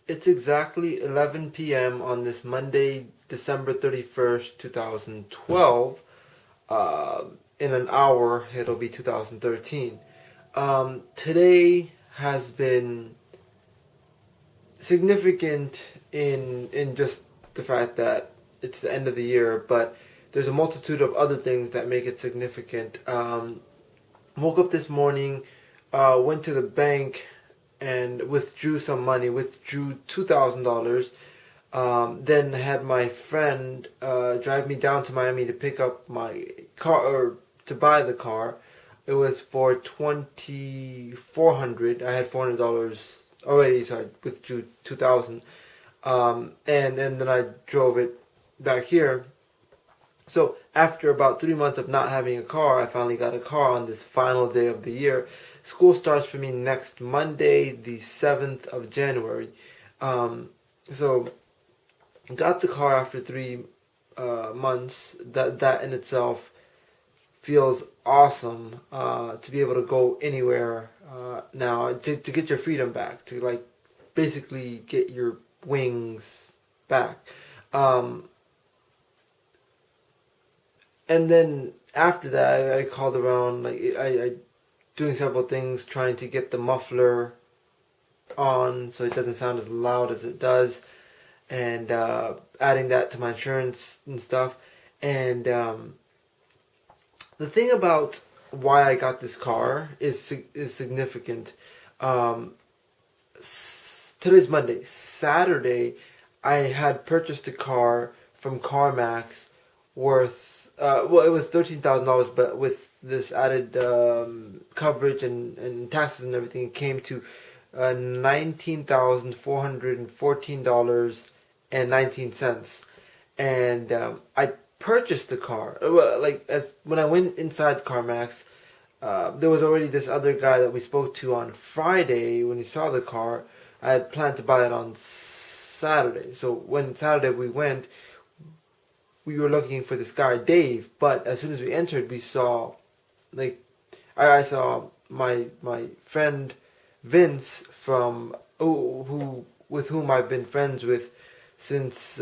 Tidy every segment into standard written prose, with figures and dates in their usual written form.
It's exactly 11 p.m. on this Monday, December 31st, 2012. Uh, in an hour, it'll be 2013. Today has been significant in just the fact that it's the end of the year, but there's a multitude of other things that make it significant. Woke up this morning, went to the bank and withdrew some money, withdrew $2,000. Then had my friend drive me down to Miami to pick up my car or to buy the car. It was for $2,400. I had $400 already, so I withdrew 2,000. And then I drove it back here. So after about 3 months of not having a car, I finally got a car on this final day of the year. School starts for me next Monday, the 7th of January. So got the car after 3 months. That in itself feels awesome, to be able to go anywhere now, to get your freedom back, to like basically get your wings back. And then after that, I called around, like I doing several things, trying to get the muffler on so it doesn't sound as loud as it does, and adding that to my insurance and stuff. And the thing about why I got this car is significant. Today's Monday. Saturday, I had purchased a car from CarMax worth well, it was $13,000, but with this added coverage and taxes and everything, it came to $19,414.19. And I purchased the car. Well, like as when I went inside CarMax, there was already this other guy that we spoke to on Friday when he saw the car. I had planned to buy it on Saturday. So when Saturday we went, we were looking for this guy Dave, but as soon as we entered, we saw, like, I saw my friend Vince from who with whom I've been friends with since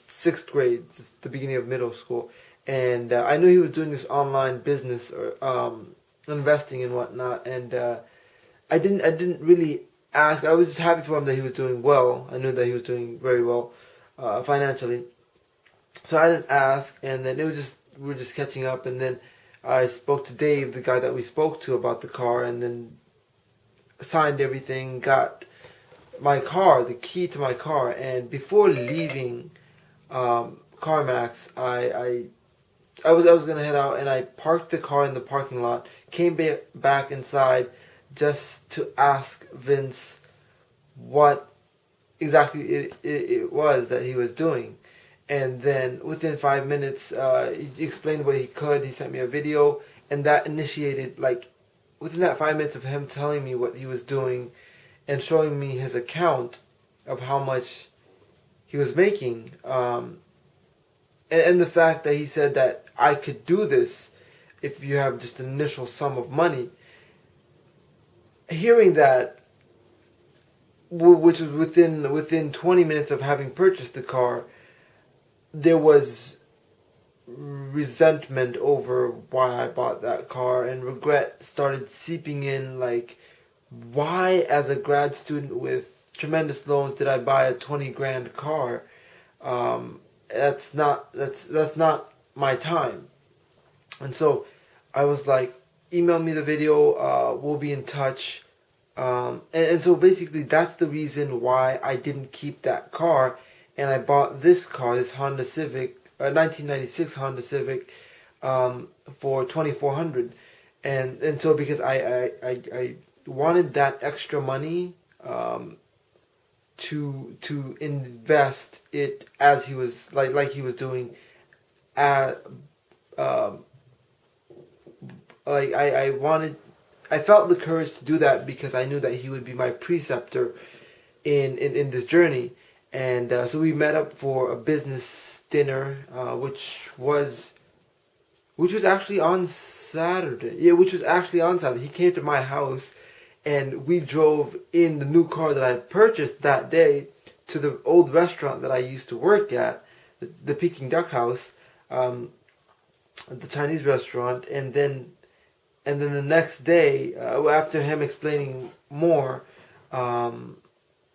sixth grade, since the beginning of middle school, and I knew he was doing this online business or investing and whatnot, and I didn't really ask. I was just happy for him that he was doing well. I knew that he was doing very well financially. So I didn't ask, and then we were just catching up, and then I spoke to Dave, the guy that we spoke to, about the car, and then signed everything, got my car, the key to my car, and before leaving CarMax, I was gonna head out, and I parked the car in the parking lot, came back inside just to ask Vince what exactly it was that he was doing. And then within 5 minutes, he explained what he could. He sent me a video, and that initiated, like, within that 5 minutes of him telling me what he was doing and showing me his account of how much he was making, and the fact that he said that I could do this if you have just an initial sum of money. Hearing that, which was within 20 minutes of having purchased the car, there was resentment over why I bought that car, and regret started seeping in, like, why as a grad student with tremendous loans did I buy a 20 grand car? That's not my time. And so I was like, email me the video, we'll be in touch. And so basically that's the reason why I didn't keep that car, and I bought this car, this Honda Civic, 1996 Honda Civic, for $2,400, and so because I wanted that extra money to invest it as he was like he was doing at I felt the courage to do that because I knew that he would be my preceptor in this journey. And so we met up for a business dinner, which was actually on Saturday. Yeah, which was actually on Saturday. He came to my house, and we drove in the new car that I purchased that day to the old restaurant that I used to work at, the Peking Duck House, the Chinese restaurant, and then the next day, after him explaining more, the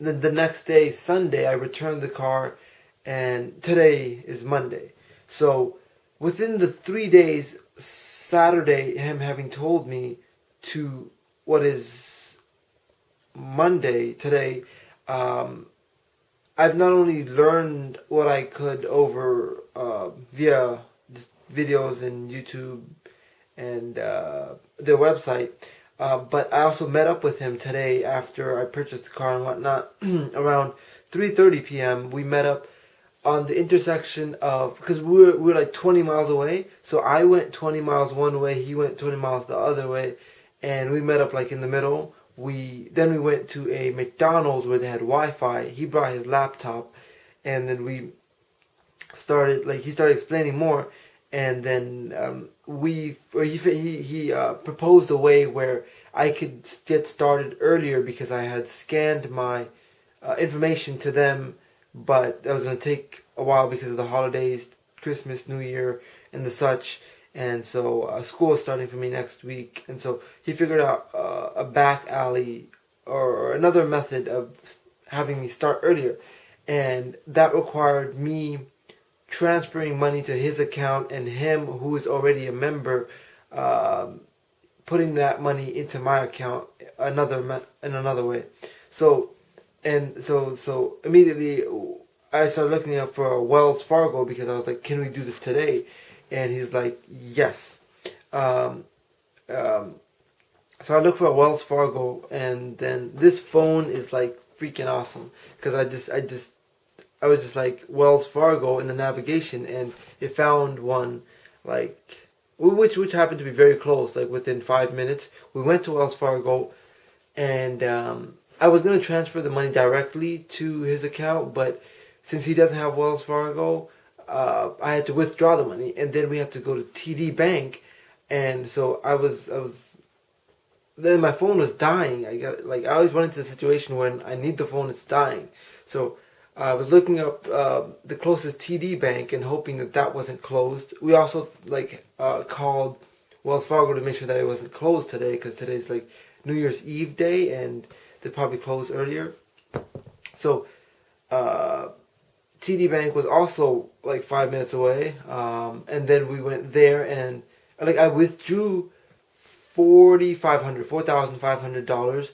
next day, Sunday, I returned the car, and today is Monday. So within the 3 days, Saturday, him having told me to what is Monday today, I've not only learned what I could over via just videos in YouTube and their website, but I also met up with him today after I purchased the car and whatnot. Around 3:30 p.m. we met up on the intersection of, because we're like 20 miles away, so I went 20 miles one way, he went 20 miles the other way, and we met up like in the middle. Then we went to a McDonald's where they had Wi-Fi. He brought his laptop, and then he started explaining more, and then he proposed a way where I could get started earlier because I had scanned my information to them, but that was going to take a while because of the holidays, Christmas, New Year, and the such. And so school is starting for me next week, and so he figured out a back alley or another method of having me start earlier, and that required me transferring money to his account and him, who is already a member, putting that money into my account in another way. So immediately I started looking up for a Wells Fargo because I was like, can we do this today? And he's like, yes. So I look for a Wells Fargo, and then this phone is like freaking awesome because I was just like Wells Fargo in the navigation, and it found one like which happened to be very close, like within 5 minutes. We went to Wells Fargo, and I was gonna transfer the money directly to his account, but since he doesn't have Wells Fargo, I had to withdraw the money, and then we had to go to TD Bank, and so I was. Then my phone was dying. I always run into the situation when I need the phone, it's dying. So I was looking up the closest TD Bank and hoping that wasn't closed. We also called Wells Fargo to make sure that it wasn't closed today because today's like New Year's Eve day and they probably closed earlier. So TD Bank was also like 5 minutes away, and then we went there and I withdrew $4,500,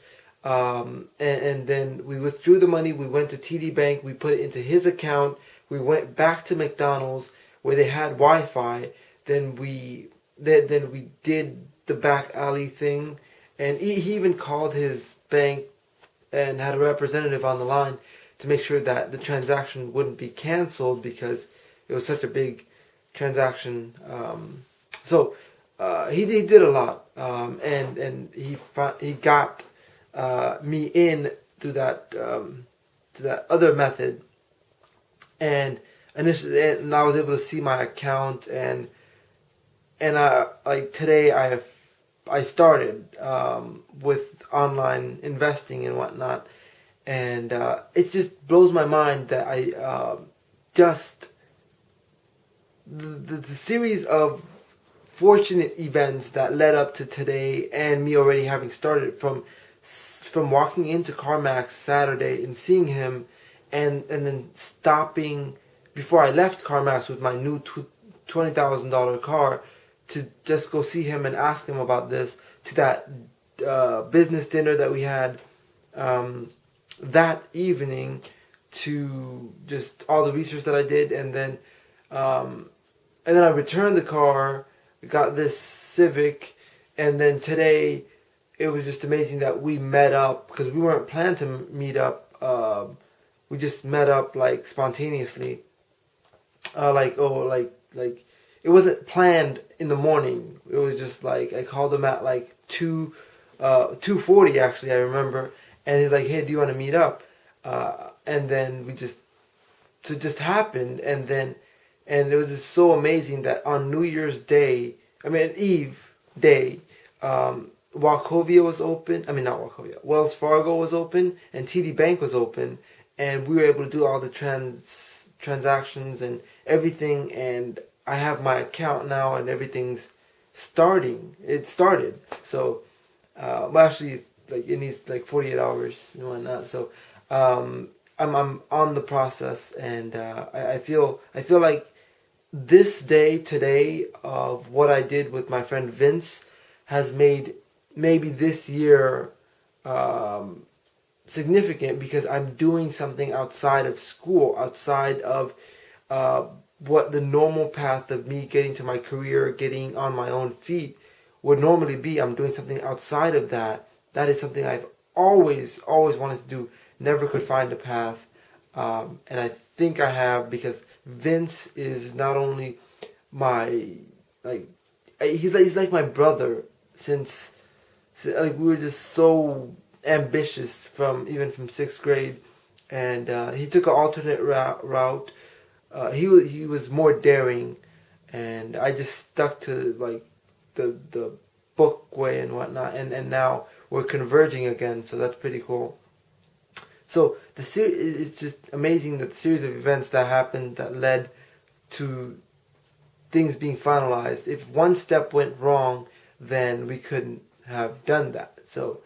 and then we withdrew the money. We went to TD Bank. We put it into his account. We went back to McDonald's where they had Wi-Fi. Then we did the back alley thing, and he even called his bank and had a representative on the line to make sure that the transaction wouldn't be canceled because it was such a big transaction. He did a lot, and he got me in through that other method, and initially, and I was able to see my account, and today I started with online investing and whatnot, and it just blows my mind that the series of fortunate events that led up to today and me already having started from walking into CarMax Saturday and seeing him, and then stopping before I left CarMax with my new $20,000 car to just go see him and ask him about this, to that business dinner that we had that evening, to just all the research that I did, and then I returned the car, got this Civic, and then today it was just amazing that we met up because we weren't planned to meet up. We just met up like spontaneously. It wasn't planned in the morning. It was just like I called him at like 2:40 actually, I remember, and he's like, "Hey, do you want to meet up?" And then it just happened, and it was just so amazing that on New Year's Day, Eve day, Wachovia was open. I mean, not Wachovia. Wells Fargo was open, and TD Bank was open, and we were able to do all the transactions and everything. And I have my account now, and everything's starting. It started. So, well, actually, like it needs like 48 hours and whatnot. So, I'm on the process, and I feel like this day today of what I did with my friend Vince has made maybe this year significant, because I'm doing something outside of school, outside of what the normal path of me getting to my career, getting on my own feet would normally be. I'm doing something outside of that. That is something I've always wanted to do. Never could find a path, and I think I have, because Vince is not only my like he's like my brother, since like we were just so ambitious from even from 6th grade, and he took an alternate route. He was more daring, and I just stuck to like the book way and whatnot, and now we're converging again, so that's pretty cool. So the series, it's just amazing, that the series of events that happened that led to things being finalized. If one step went wrong, then we couldn't have done that. So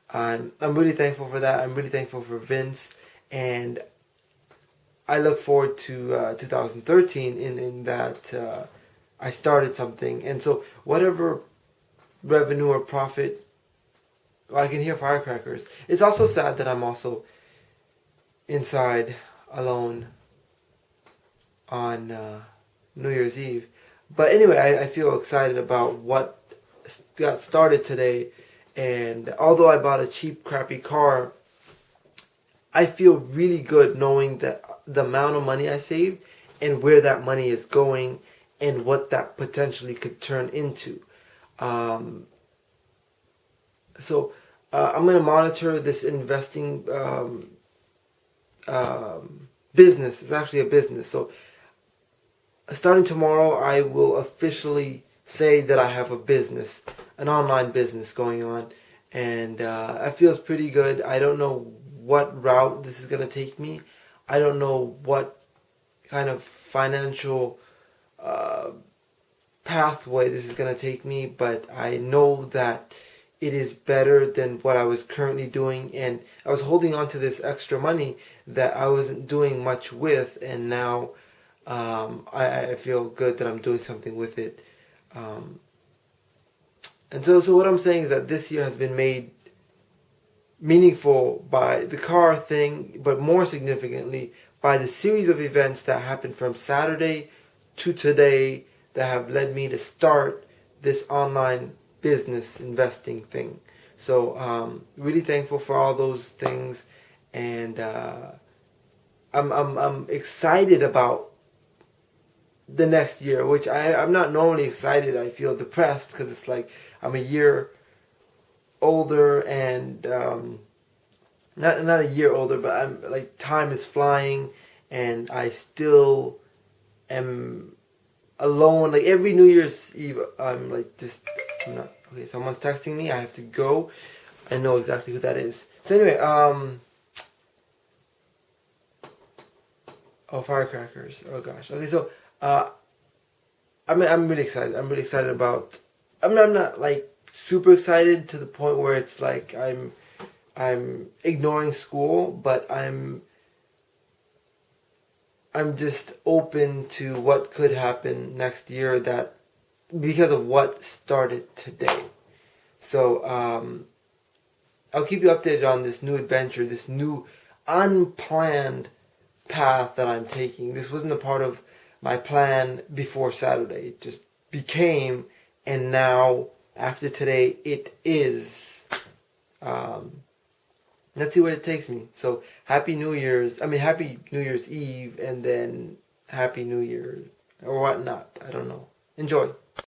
I'm really thankful for that. I'm really thankful for Vince, and I look forward to 2013 in that I started something, and so whatever revenue or profit, well, I can hear firecrackers. It's also sad that I'm also inside alone on New Year's Eve. But anyway, I feel excited about what got started today. And although I bought a cheap, crappy car, I feel really good knowing that the amount of money I saved and where that money is going and what that potentially could turn into. So I'm going to monitor this investing business. It's actually a business. So starting tomorrow, I will officially say that I have a business, an online business going on, and it feels pretty good. I don't know what route this is going to take me. I don't know what kind of financial pathway this is going to take me, but I know that it is better than what I was currently doing, and I was holding on to this extra money that I wasn't doing much with, and now I feel good that I'm doing something with it. And so what I'm saying is that this year has been made meaningful by the car thing, but more significantly by the series of events that happened from Saturday to today that have led me to start this online business investing thing. So really thankful for all those things, and I'm excited about the next year, which I'm not normally excited. I feel depressed because it's like I'm a year older, and not a year older, but I'm like time is flying, and I still am alone. Like every New Year's Eve, I'm like I'm not okay. Someone's texting me. I have to go. I know exactly who that is. So anyway, oh, firecrackers. Oh gosh. Okay, so I'm really excited. I'm really excited about. I'm not like super excited to the point where it's like I'm ignoring school, but I'm just open to what could happen next year, that because of what started today. So I'll keep you updated on this new adventure, this new unplanned path that I'm taking. This wasn't a part of my plan before Saturday. It just became, and now after today, it is. Let's see where it takes me. So happy New Year's Eve, and then Happy New Year or whatnot. I don't know. Enjoy.